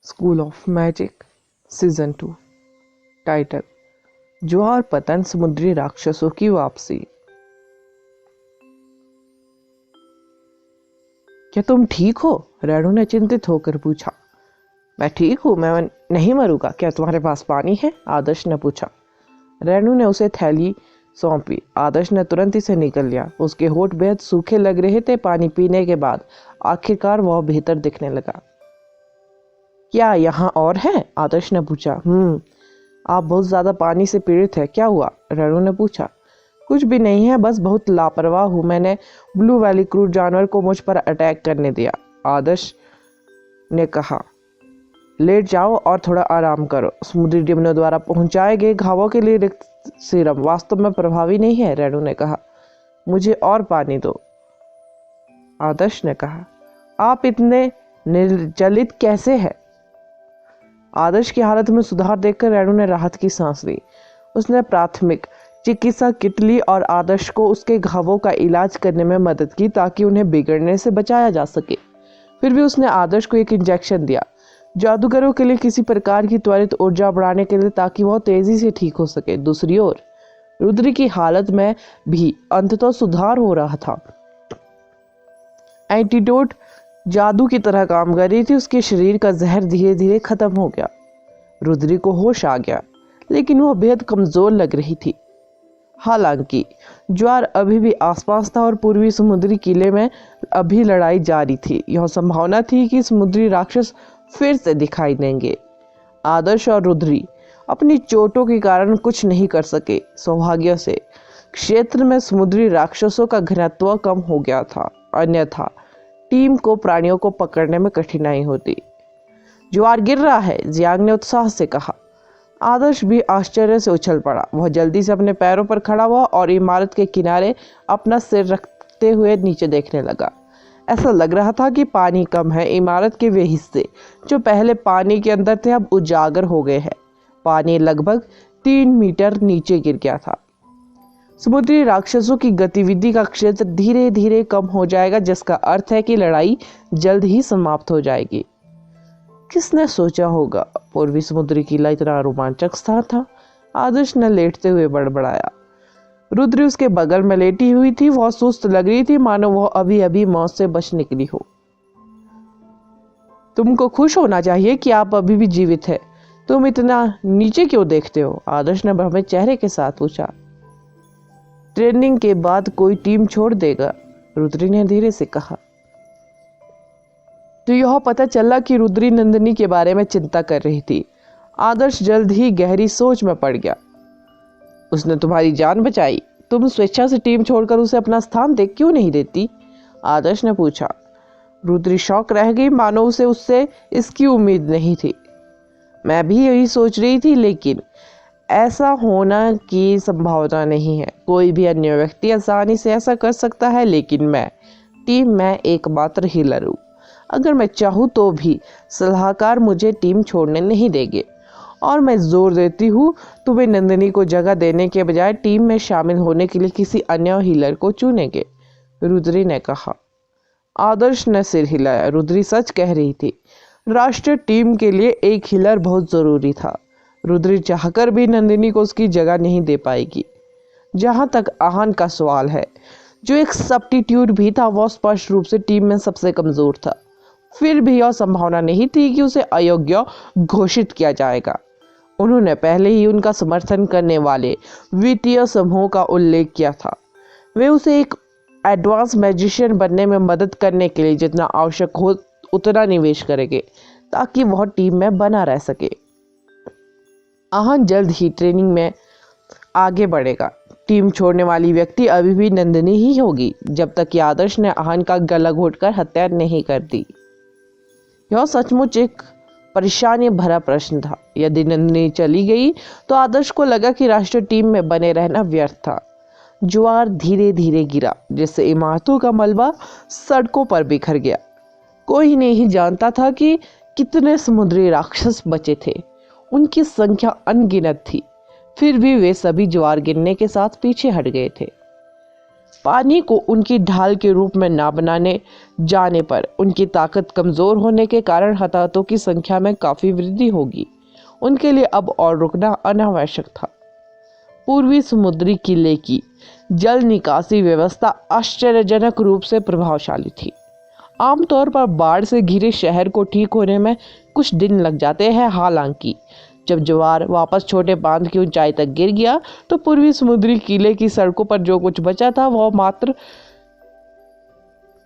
School of magic season 2। Title ज्वार पतन समुद्री राक्षसों की वापसी। क्या तुम ठीक हो? रेणु ने चिंतित होकर पूछा। मैं ठीक हूँ, मैं नहीं मरूंगा। क्या तुम्हारे पास पानी है? आदर्श ने पूछा। रेणु ने उसे थैली सौंपी। आदर्श ने तुरंत इसे निकल लिया। उसके होठ बेहद सूखे लग रहे थे। पानी पीने के बाद आखिरकार वह बेहतर दिखने लगा। क्या यहाँ और है? आदर्श ने पूछा। आप बहुत ज्यादा पानी से पीड़ित है, क्या हुआ? रेणु ने पूछा। कुछ भी नहीं है, बस बहुत लापरवाह हूँ। मैंने ब्लू वैली क्रूर जानवर को मुझ पर अटैक करने दिया, आदर्श ने कहा। लेट जाओ और थोड़ा आराम करो। समुद्री डिमनों द्वारा पहुंचाए गए घावों के लिए रिक्त सीरम वास्तव में प्रभावी नहीं है, रेणु ने कहा। मुझे और पानी दो, आदर्श ने कहा। आप इतने निर्जलित कैसे हैं? आदर्श की हालत में सुधार देखकर रेणु ने राहत की सांस ली। उसने प्राथमिक चिकित्सा किट ली और आदर्श को उसके घावों का इलाज करने में मदद की ताकि उन्हें बिगड़ने से बचाया जा सके। फिर भी उसने आदर्श को एक इंजेक्शन दिया, जादूगरों के लिए किसी प्रकार की त्वरित ऊर्जा बढ़ाने के लिए, ताकि वह तेजी से ठीक हो सके। दूसरी ओर रुद्री की हालत में भी अंततः सुधार हो रहा था। एंटीडोट जादू की तरह काम कर रही थी। उसके शरीर का जहर धीरे धीरे खत्म हो गया। रुद्री को होश आ गया, लेकिन वह बेहद कमजोर लग रही थी। हालांकि ज्वार अभी भी आसपास था और पूर्वी समुद्री किले में अभी लड़ाई जारी थी। यह संभावना थी कि समुद्री राक्षस फिर से दिखाई देंगे। आदर्श और रुद्री अपनी चोटों के कारण कुछ नहीं कर सके। सौभाग्य से क्षेत्र में समुद्री राक्षसों का घनत्व कम हो गया था, अन्यथा टीम को प्राणियों को पकड़ने में कठिनाई होती। ज्वार गिर रहा है, जियांग ने उत्साह से कहा। आदर्श भी आश्चर्य से उछल पड़ा। वह जल्दी से अपने पैरों पर खड़ा हुआ और इमारत के किनारे अपना सिर रखते हुए नीचे देखने लगा। ऐसा लग रहा था कि पानी कम है। इमारत के वे हिस्से जो पहले पानी के अंदर थे अब उजागर हो गए हैं। पानी लगभग 3 मीटर नीचे गिर गया था। समुद्री राक्षसों की गतिविधि का क्षेत्र धीरे धीरे कम हो जाएगा, जिसका अर्थ है कि लड़ाई जल्द ही समाप्त हो जाएगी। किसने सोचा होगा पूर्वी समुद्री किला इतना रोमांचक स्थान था? आदर्श ने लेटते हुए बड़बड़ाया। रुद्री उसके बगल में लेटी हुई थी। वह सुस्त लग रही थी, मानो वह अभी अभी मौत से बच निकली हो। तुमको खुश होना चाहिए कि आप अभी भी जीवित है। तुम इतना नीचे क्यों देखते हो? आदर्श ने भ्रमित चेहरे के साथ पूछा। ट्रेनिंग के बाद कोई टीम छोड़ देगा, रुद्री ने धीरे से कहा। तो यह पता चला कि रुद्री नंदिनी के बारे में चिंता कर रही थी। आदर्श जल्द ही गहरी सोच में पड़ गया। उसने तुम्हारी जान बचाई। तुम स्वेच्छा से टीम छोड़कर उसे अपना स्थान देख क्यों नहीं देती? आदर्श ने पूछा। रुद्री शौक रह गई, मानो उसे उससे इसकी उम्मीद नहीं थी। मैं भी यही सोच रही थी, लेकिन ऐसा होना की संभावना नहीं है। कोई भी अन्य व्यक्ति आसानी से ऐसा कर सकता है, लेकिन मैं टीम में एकमात्र हीलर हूँ। अगर मैं चाहूँ तो भी सलाहकार मुझे टीम छोड़ने नहीं देंगे, और मैं जोर देती हूँ तुम्हें नंदिनी को जगह देने के बजाय टीम में शामिल होने के लिए किसी अन्य हीलर को चुनेंगे, रुद्री ने कहा। आदर्श ने सिर हिलाया। रुद्री सच कह रही थी। राष्ट्रीय टीम के लिए एक हीलर बहुत जरूरी था। रुद्री चाहकर भी नंदिनी को उसकी जगह नहीं दे पाएगी। जहां तक आहन का सवाल है, जो एक सब्स्टिट्यूट भी था, वह स्पष्ट रूप से टीम में सबसे कमजोर था। फिर भी यह संभावना नहीं थी कि उसे अयोग्य घोषित किया जाएगा। उन्होंने पहले ही उनका समर्थन करने वाले वित्तीय समूह का उल्लेख किया था। वे उसे एक एडवांस मैजिशियन बनने में मदद करने के लिए जितना आवश्यक हो उतना निवेश करेंगे, ताकि वह टीम में बना रह सके। आहन जल्द ही ट्रेनिंग में आगे बढ़ेगा। टीम छोड़ने वाली व्यक्ति अभी भी नंदिनी ही होगी, जब तक कि आदर्श ने आहन का गला घोटकर हत्या नहीं कर दी। यह सचमुच एक परेशानी भरा प्रश्न था। यदि नंदिनी चली गई तो आदर्श को लगा कि राष्ट्रीय टीम में बने रहना व्यर्थ था। ज्वार धीरे धीरे गिरा, जिससे इमारतों का मलबा सड़कों पर बिखर गया। कोई नहीं जानता था कि कितने समुद्री राक्षस बचे थे। उनकी संख्या अनगिनत थी। फिर भी वे सभी ज्वार गिरने के साथ पीछे हट गए थे। पानी को उनकी ढाल के रूप में ना बनाने जाने पर उनकी ताकत कमज़ोर होने के कारण हताहतों की संख्या में काफ़ी वृद्धि होगी। उनके लिए अब और रुकना अनावश्यक था। पूर्वी समुद्री किले की जल निकासी व्यवस्था आश्चर्यजनक रूप से प्रभावशाली थी। आमतौर पर बाढ़ से घिरे शहर को ठीक होने में कुछ दिन लग जाते हैं। हालांकि जब ज्वार वापस छोटे बांध की ऊंचाई तक गिर गया तो पूर्वी समुद्री किले की सड़कों पर जो कुछ बचा था वह मात्र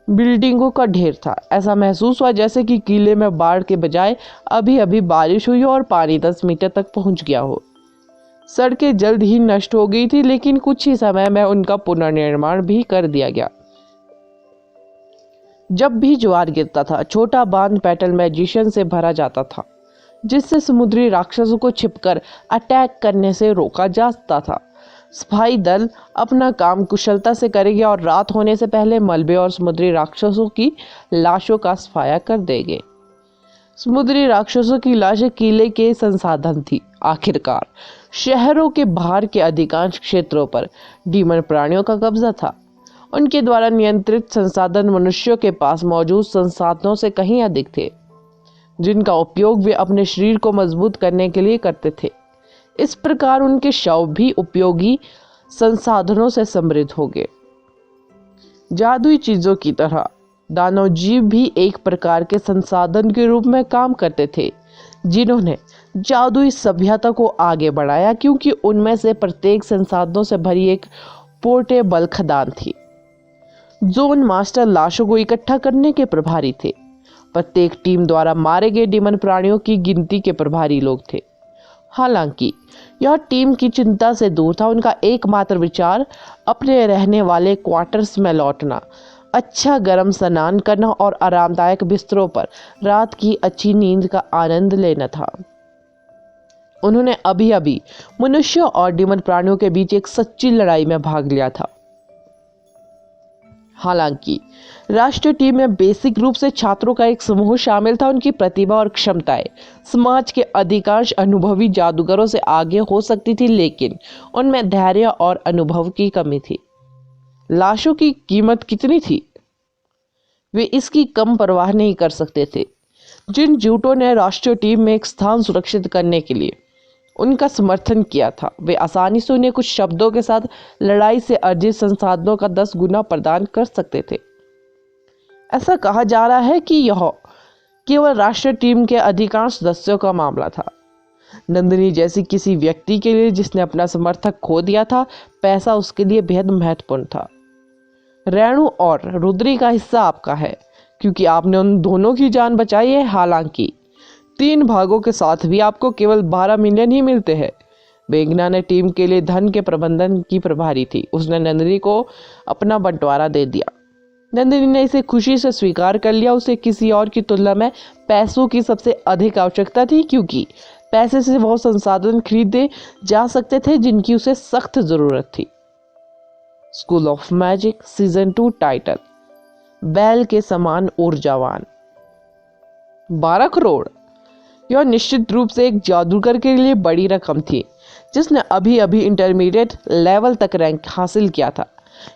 बिल्डिंगों का ढेर था। ऐसा महसूस हुआ जैसे कि किले में बाढ़ के बजाय अभी अभी बारिश हुई और पानी 10 मीटर तक पहुंच गया हो। सड़कें जल्द ही नष्ट हो गई थी, लेकिन कुछ ही समय में उनका पुनर्निर्माण भी कर दिया गया। जब भी ज्वार गिरता था, छोटा बांध पेटल मैजिशियन से भरा जाता था, जिससे समुद्री राक्षसों को छिपकर अटैक करने से रोका जा सकता था। सफाई दल अपना काम कुशलता से करेंगे और रात होने से पहले मलबे और समुद्री राक्षसों की लाशों का सफाया कर देंगे। समुद्री राक्षसों की लाशें किले के संसाधन थी। आखिरकार शहरों के बाहर के अधिकांश क्षेत्रों पर डीमन प्राणियों का कब्जा था। उनके द्वारा नियंत्रित संसाधन मनुष्यों के पास मौजूद संसाधनों से कहीं अधिक थे, जिनका उपयोग वे अपने शरीर को मजबूत करने के लिए करते थे। इस प्रकार उनके शव भी उपयोगी संसाधनों से समृद्ध हो गए। जादुई चीजों की तरह दानव जीव भी एक प्रकार के संसाधन के रूप में काम करते थे, जिन्होंने जादुई सभ्यता को आगे बढ़ाया, क्योंकि उनमें से प्रत्येक संसाधनों से भरी एक पोर्टेबल खदान थी। जोन मास्टर लाशों को इकट्ठा करने के प्रभारी थे। प्रत्येक टीम द्वारा मारे गए डीमन प्राणियों की गिनती के प्रभारी लोग थे। हालांकि यह टीम की चिंता से दूर था। उनका एकमात्र विचार अपने रहने वाले क्वार्टर्स में लौटना, अच्छा गर्म स्नान करना और आरामदायक बिस्तरों पर रात की अच्छी नींद का आनंद लेना था। उन्होंने अभी अभी मनुष्यों और डीमन प्राणियों के बीच एक सच्ची लड़ाई में भाग लिया था। हालांकि राष्ट्रीय टीम में बेसिक रूप से छात्रों का एक समूह शामिल था। उनकी प्रतिभा और क्षमताएं समाज के अधिकांश अनुभवी जादूगरों से आगे हो सकती थी, लेकिन उनमें धैर्य और अनुभव की कमी थी। लाशों की कीमत कितनी थी, वे इसकी कम परवाह नहीं कर सकते थे। जिन जूटों ने राष्ट्रीय टीम में एक स्थान सुरक्षित करने के लिए उनका समर्थन किया था, वे आसानी से उन्हें कुछ शब्दों के साथ लड़ाई से अर्जित संसाधनों का 10 गुना प्रदान कर सकते थे। ऐसा कहा जा रहा है कि यह केवल राष्ट्रीय टीम के अधिकांश सदस्यों का मामला था। नंदिनी जैसी किसी व्यक्ति के लिए जिसने अपना समर्थक खो दिया था, पैसा उसके लिए बेहद महत्वपूर्ण था। रेणु और रुद्री का हिस्सा आपका है, क्योंकि आपने उन दोनों की जान बचाई है। हालांकि 3 भागों के साथ भी आपको केवल 12 मिलियन ही मिलते हैं। बेगना ने टीम के लिए धन के प्रबंधन की प्रभारी थी। उसने नंदिनी को अपना बंटवारा दे दिया। नंदिनी ने इसे खुशी से स्वीकार कर लिया। उसे किसी और की तुलना में पैसों की सबसे अधिक आवश्यकता थी, क्योंकि पैसे से वो संसाधन खरीदे जा सकते थे जिनकी उसे सख्त जरूरत थी। School of magic season 2 title, बैल के समान ऊर्जावान। 12 करोड़, यह निश्चित रूप से एक जादूगर के लिए बड़ी रकम थी, जिसने अभी अभी इंटरमीडिएट लेवल तक रैंक हासिल किया था।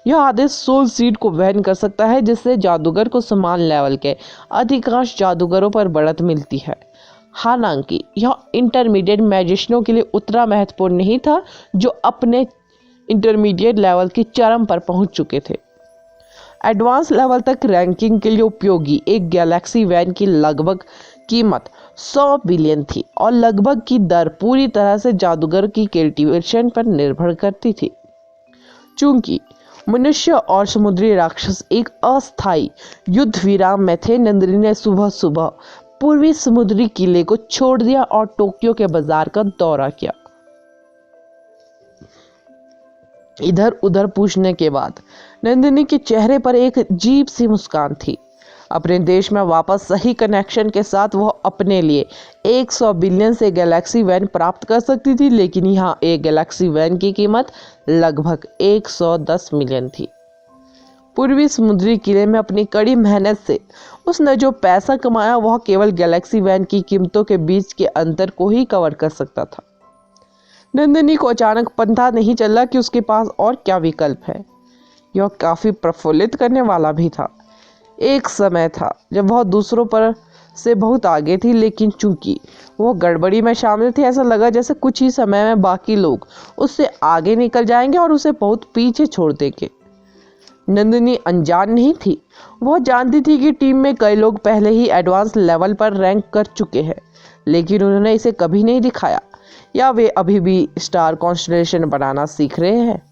यह आदेश सोल सीड को वहन कर सकता है, जिससे जादूगर को समान लेवल के अधिकांश जादूगरों पर बढ़त मिलती है। हालांकि यह इंटरमीडिएट मैजिशियनों के लिए उतना महत्वपूर्ण नहीं था जो अपने इंटरमीडिएट लेवल की चरम पर पहुंच चुके थे। एडवांस लेवल तक रैंकिंग के लिए उपयोगी एक गैलेक्सी वैन की लगभग कीमत 100 बिलियन थी और लगभग की दर पूरी तरह से जादूगर की कल्टीवेशन पर निर्भर करती थी। चूंकि मनुष्य और समुद्री राक्षस एक अस्थायी युद्ध विराम में थे, नंदिनी ने सुबह सुबह पूर्वी समुद्री किले को छोड़ दिया और टोक्यो के बाजार का दौरा किया। इधर उधर पूछने के बाद नंदिनी के चेहरे पर एक अजीब सी मुस्कान थी। अपने देश में वापस सही कनेक्शन के साथ वह अपने लिए 100 बिलियन से गैलेक्सी वैन प्राप्त कर सकती थी, लेकिन यहाँ एक गैलेक्सी वैन की कीमत लगभग 110 मिलियन थी। पूर्वी समुद्री किले में अपनी कड़ी मेहनत से उसने जो पैसा कमाया वह केवल गैलेक्सी वैन की कीमतों के बीच के अंतर को ही कवर कर सकता था। नंदिनी को अचानक पता नहीं चला कि उसके पास और क्या विकल्प है। यह काफ़ी प्रफुल्लित करने वाला भी था। एक समय था जब वह दूसरों पर से बहुत आगे थी, लेकिन चूंकि वह गड़बड़ी में शामिल थी, ऐसा लगा जैसे कुछ ही समय में बाकी लोग उससे आगे निकल जाएंगे और उसे बहुत पीछे छोड़ देंगे। नंदिनी अनजान नहीं थी। वह जानती थी कि टीम में कई लोग पहले ही एडवांस लेवल पर रैंक कर चुके हैं, लेकिन उन्होंने इसे कभी नहीं दिखाया, या वे अभी भी स्टार कॉन्स्टलेशन बनाना सीख रहे हैं।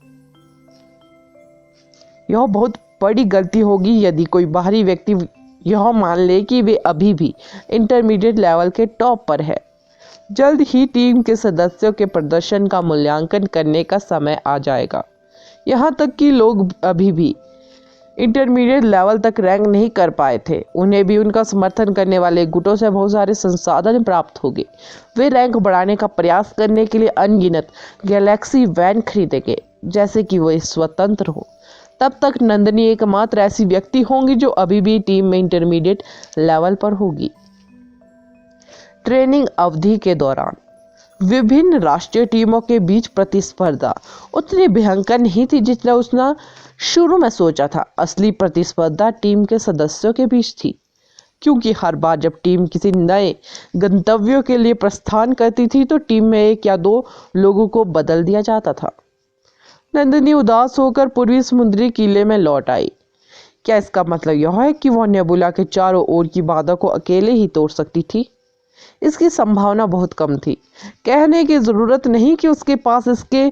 यह बहुत बड़ी गलती होगी यदि कोई बाहरी व्यक्ति यह मान ले कि वे अभी भी इंटरमीडिएट लेवल के टॉप पर है। जल्द ही टीम के सदस्यों के प्रदर्शन का मूल्यांकन करने का समय आ जाएगा। यहाँ तक कि लोग अभी भी इंटरमीडिएट लेवल तक रैंक नहीं कर पाए थे, उन्हें भी उनका समर्थन करने वाले गुटों से बहुत सारे संसाधन प्राप्त होंगे। वे रैंक बढ़ाने का प्रयास करने के लिए अनगिनत गैलेक्सी वैन खरीदेंगे, जैसे कि वे स्वतंत्र हो। तब तक नंदिनी एकमात्र ऐसी व्यक्ति होंगी जो अभी भी टीम में इंटरमीडिएट लेवल पर होगी। ट्रेनिंग अवधि के दौरान विभिन्न राष्ट्रीय टीमों के बीच प्रतिस्पर्धा उतनी भयंकर नहीं थी जितना उसने शुरू में सोचा था। असली प्रतिस्पर्धा टीम के सदस्यों के बीच थी, क्योंकि हर बार जब टीम किसी नए गंतव्यों के लिए प्रस्थान करती थी तो टीम में एक या दो लोगों को बदल दिया जाता था। नंदिनी उदास होकर पूर्वी समुद्री किले में लौट आई। क्या इसका मतलब यह है कि वह नेबुला के चारों ओर की बाधा को अकेले ही तोड़ सकती थी? इसकी संभावना बहुत कम थी। कहने की जरूरत नहीं कि उसके पास इसके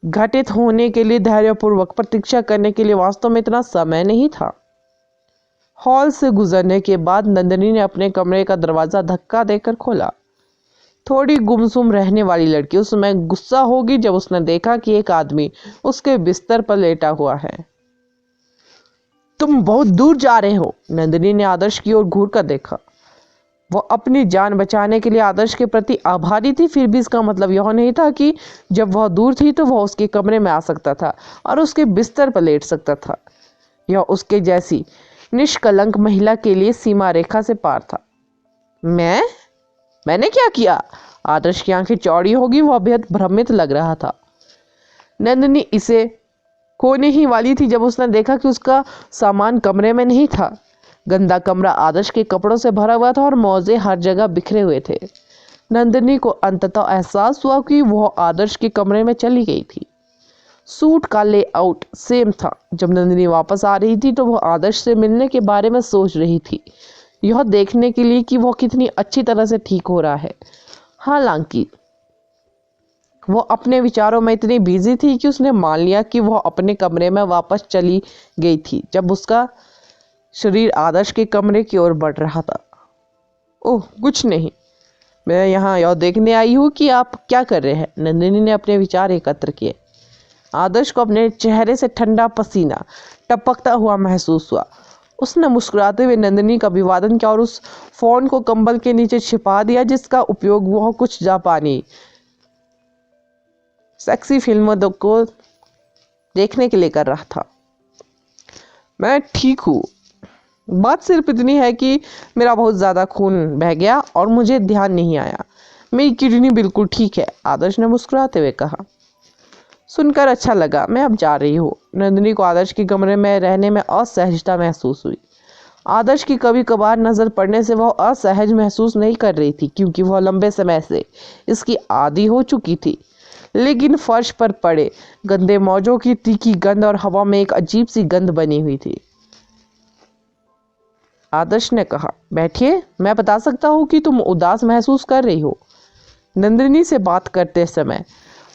घटित होने के लिए धैर्यपूर्वक प्रतीक्षा करने के लिए वास्तव में इतना समय नहीं था। हॉल से गुजरने के बाद नंदिनी ने अपने कमरे का दरवाजा धक्का देकर खोला। थोड़ी गुमसुम रहने वाली लड़की उस समय गुस्सा होगी जब उसने देखा कि एक आदमी उसके बिस्तर पर लेटा हुआ है। तुम बहुत दूर जा रहे हो। नंदिनी ने आदर्श की ओर घूर कर देखा। वह अपनी जान बचाने के लिए आदर्श के प्रति आभारी थी, फिर भी इसका मतलब यह नहीं था कि जब वह दूर थी तो वह उसके कमरे में आ सकता था और उसके बिस्तर पर लेट सकता था। यह उसके जैसी निष्कलंक महिला के लिए सीमा रेखा से पार था। मैंने क्या किया? आदर्श की आंखें चौड़ी होगी, वह बेहद भ्रमित लग रहा था। नंदिनी इसे खोने ही वाली थी जब उसने देखा कि उसका सामान कमरे में नहीं था। गंदा कमरा आदर्श के कपड़ों से भरा हुआ था और मोजे हर जगह बिखरे हुए थे। नंदिनी को अंततः एहसास हुआ कि वह आदर्श के कमरे में चली गई थी। सूट का लेआउट सेम था। जब नंदिनी वापस आ रही थी तो वह आदर्श से मिलने के बारे में सोच रही थी, यह देखने के लिए कि वह कितनी अच्छी तरह से ठीक हो रहा है। हालांकि वो अपने विचारों में इतनी बिजी थी कि उसने मान लिया कि वह अपने कमरे में वापस चली गई थी जब उसका शरीर आदर्श के कमरे की ओर बढ़ रहा था। ओह, कुछ नहीं, मैं यहाँ यह देखने आई हूँ कि आप क्या कर रहे हैं। नंदिनी ने अपने विचार एकत्र किए। आदर्श को अपने चेहरे से ठंडा पसीना टपकता हुआ महसूस हुआ। उसने मुस्कुराते हुए नंदिनी का अभिवादन किया और उस फोन को कंबल के नीचे छिपा दिया जिसका उपयोग वह कुछ जापानी सेक्सी फिल्मों को देखने के लिए कर रहा था। मैं ठीक हूँ, बात सिर्फ इतनी है कि मेरा बहुत ज़्यादा खून बह गया और मुझे ध्यान नहीं आया। मेरी किडनी बिल्कुल ठीक है, आदर्श ने मुस्कुराते हुए कहा। सुनकर अच्छा लगा, मैं अब जा रही हूँ। नंदिनी को आदर्श के कमरे में रहने में असहजता महसूस हुई। आदर्श की कभी कभार नजर पड़ने से वह असहज महसूस नहीं कर रही थी, क्योंकि वह लंबे समय से इसकी आदी हो चुकी थी। लेकिन फर्श पर पड़े गंदे मौजों की तीखी गंध और हवा में एक अजीब सी गंध बनी हुई थी। आदर्श ने कहा, बैठिए, मैं बता सकता हूँ कि तुम उदास महसूस कर रही हो। नंदिनी से बात करते समय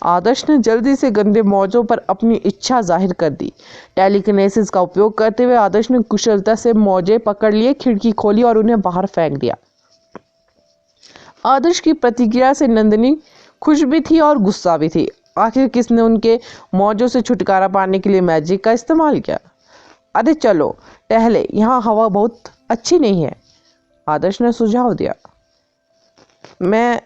आदर्श ने जल्दी से गंदे मौजों पर अपनी इच्छा जाहिर कर दी। टेलीकिनेसिस का उपयोग करते हुए आदर्श ने कुशलता से मौजे पकड़ लिए, खिड़की खोली और उन्हें बाहर फेंक दिया। आदर्श की प्रतिक्रिया से नंदिनी खुश भी थी और गुस्सा भी थी। आखिर किसने उनके मौजों से छुटकारा पाने के लिए मैजिक का इस्तेमाल किया? अरे चलो टहले, यहाँ हवा बहुत अच्छी नहीं है, आदर्श ने सुझाव दिया। मैं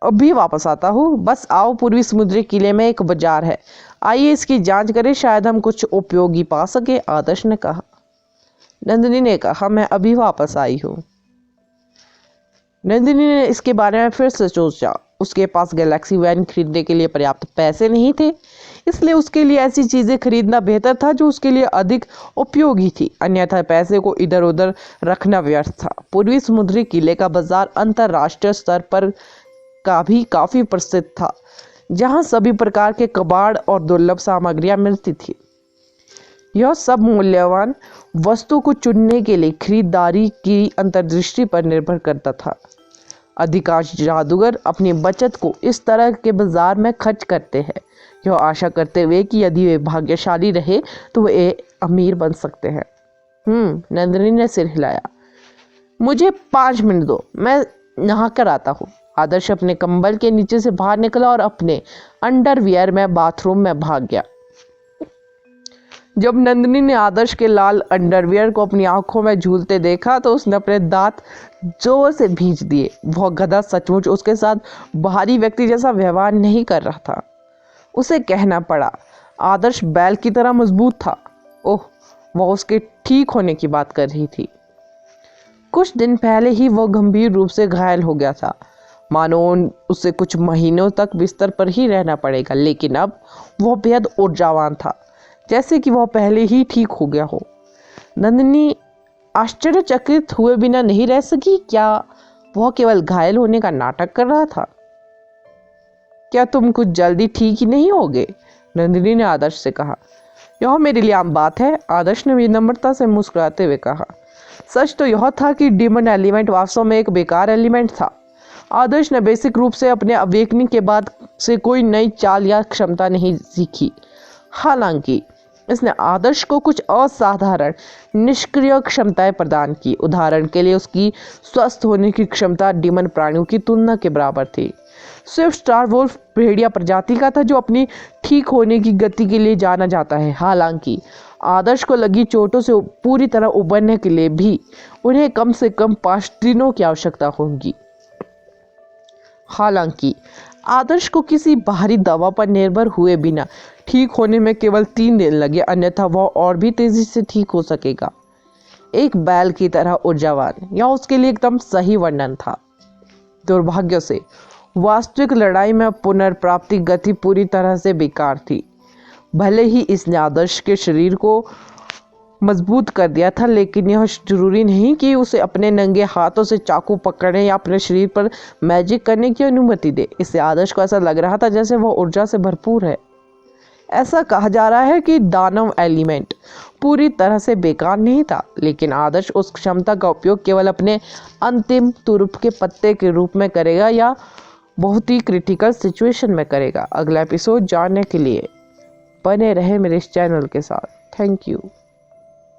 अभी वापस आता हूँ, बस आओ, पूर्वी समुद्री किले में एक बाजार है, आइए इसकी जांच करें, शायद हम कुछ उपयोगी पा सके, आदर्श ने कहा। नंदिनी ने कहा, मैं अभी वापस आई हूँ। नंदिनी ने इसके बारे में फिर से सोचा। उसके पास गैलेक्सी वैन खरीदने के लिए पर्याप्त पैसे नहीं थे, इसलिए उसके लिए ऐसी चीज़ें खरीदना बेहतर था जो उसके लिए अधिक उपयोगी थी, अन्यथा पैसे को इधर उधर रखना व्यर्थ था। पूर्वी समुद्री किले का बाजार अंतर्राष्ट्रीय स्तर पर का भी काफ़ी प्रसिद्ध था, जहां सभी प्रकार के कबाड़ और दुर्लभ सामग्रियां मिलती थी। यह सब मूल्यवान वस्तु को चुनने के लिए खरीदारी की अंतर्दृष्टि पर निर्भर करता था। अधिकांश जादूगर अपनी बचत को इस तरह के बाजार में खर्च करते हैं, यह आशा करते हुए कि यदि वे भाग्यशाली रहे तो वे अमीर बन सकते हैं। नंदिनी ने सिर हिलाया। मुझे 5 मिनट दो, मैं नहा कर आता हूँ। आदर्श अपने कंबल के नीचे से बाहर निकला और अपने अंडरवियर में बाथरूम में भाग गया। जब नंदिनी ने आदर्श के लाल अंडरवियर को अपनी आंखों में झूलते देखा तो उसने अपने दांत जोर से भींच दिए। वह गधा सचमुच उसके साथ बाहरी व्यक्ति जैसा व्यवहार नहीं कर रहा था। उसे कहना पड़ा, आदर्श बैल की तरह मजबूत था। ओह, वह उसके ठीक होने की बात कर रही थी। कुछ दिन पहले ही वह गंभीर रूप से घायल हो गया था, मानो उसे कुछ महीनों तक बिस्तर पर ही रहना पड़ेगा, लेकिन अब वह बेहद ऊर्जावान था, जैसे कि वह पहले ही ठीक हो गया हो। नंदिनी आश्चर्यचकित हुए बिना नहीं रह सकी। क्या वह केवल घायल होने का नाटक कर रहा था? क्या तुम कुछ जल्दी ठीक ही नहीं होगे? नंदिनी ने आदर्श से कहा। यह मेरे लिए आम बात है, आदर्श ने विनम्रता से मुस्कुराते हुए कहा। सच तो यह था कि डिमन एलिमेंट वास्तव में एक बेकार एलिमेंट था। आदर्श ने बेसिक रूप से अपने अवेकनिंग के बाद से कोई नई चाल या क्षमता नहीं सीखी। हालांकि इसने आदर्श को कुछ असाधारण निष्क्रिय क्षमताएं प्रदान की। उदाहरण के लिए उसकी स्वस्थ होने की क्षमता डिमन प्राणियों की तुलना के बराबर थी। स्विफ्ट स्टार वुल्फ भेड़िया प्रजाति का था जो अपनी ठीक होने की गति के लिए जाना जाता है। हालांकि आदर्श को लगी चोटों से पूरी तरह उबरने के लिए भी उन्हें कम से कम 5 दिनों की आवश्यकता होगी। हालांकि आदर्श को किसी बाहरी दवा पर निर्भर हुए बिना ठीक होने में केवल 3 दिन लगे, अन्यथा वह और भी तेजी से ठीक हो सकेगा। एक बैल की तरह ऊर्जावान, यह उसके लिए एकदम सही वर्णन था। दुर्भाग्य से वास्तविक लड़ाई में पुनर्प्राप्ति गति पूरी तरह से बेकार थी। भले ही इसने आदर्श के शरीर को मजबूत कर दिया था, लेकिन यह जरूरी नहीं कि उसे अपने नंगे हाथों से चाकू पकड़ने या अपने शरीर पर मैजिक करने की अनुमति दे। इससे आदर्श को ऐसा लग रहा था जैसे वह ऊर्जा से भरपूर है। ऐसा कहा जा रहा है कि दानव एलिमेंट पूरी तरह से बेकार नहीं था, लेकिन आदर्श उस क्षमता का उपयोग केवल अपने अंतिम तुरुप के पत्ते के रूप में करेगा या बहुत ही क्रिटिकल सिचुएशन में करेगा। अगला एपिसोड जानने के लिए बने रहे मेरे इस चैनल के साथ। Thank you.